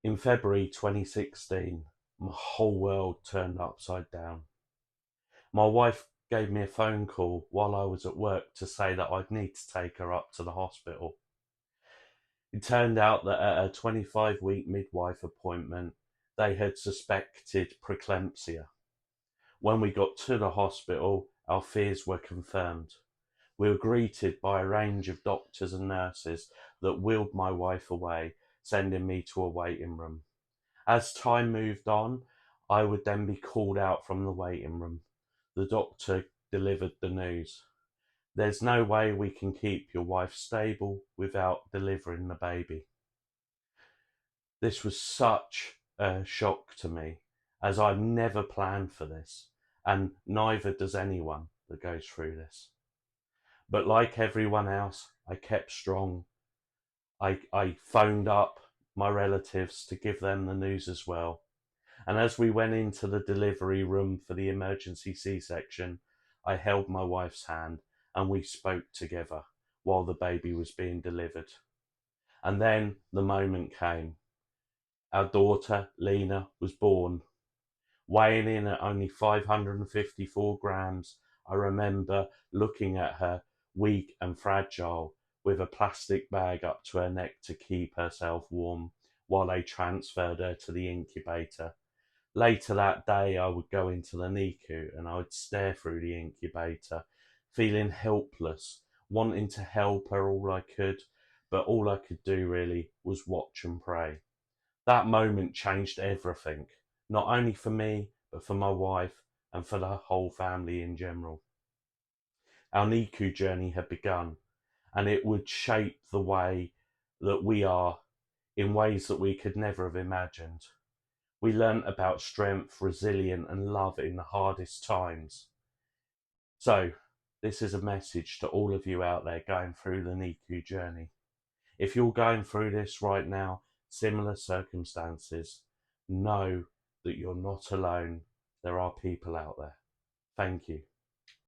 In February 2016, my whole world turned upside down. My wife gave me a phone call while I was at work to say that I'd need to take her up to the hospital. It turned out that at a 25-week midwife appointment, they had suspected preeclampsia. When we got to the hospital, our fears were confirmed. We were greeted by a range of doctors and nurses that wheeled my wife away, sending me to a waiting room. As time moved on, I would then be called out from the waiting room. The doctor delivered the news. There's no way we can keep your wife stable without delivering the baby. This was such a shock to me, as I've never planned for this, and neither does anyone that goes through this. But like everyone else, I kept strong. I phoned up my relatives to give them the news as well. And as we went into the delivery room for the emergency C-section, I held my wife's hand and we spoke together while the baby was being delivered. And then the moment came. Our daughter, Lena, was born. Weighing in at only 554 grams, I remember looking at her, weak and fragile, with a plastic bag up to her neck to keep herself warm, while they transferred her to the incubator. Later that day, I would go into the NICU and I would stare through the incubator, feeling helpless, wanting to help her all I could, but all I could do really was watch and pray. That moment changed everything, not only for me, but for my wife and for the whole family in general. Our NICU journey had begun, and it would shape the way that we are in ways that we could never have imagined. We learnt about strength, resilience, and love in the hardest times. So, this is a message to all of you out there going through the NICU journey. If you're going through this right now, similar circumstances, know that you're not alone. There are people out there. Thank you.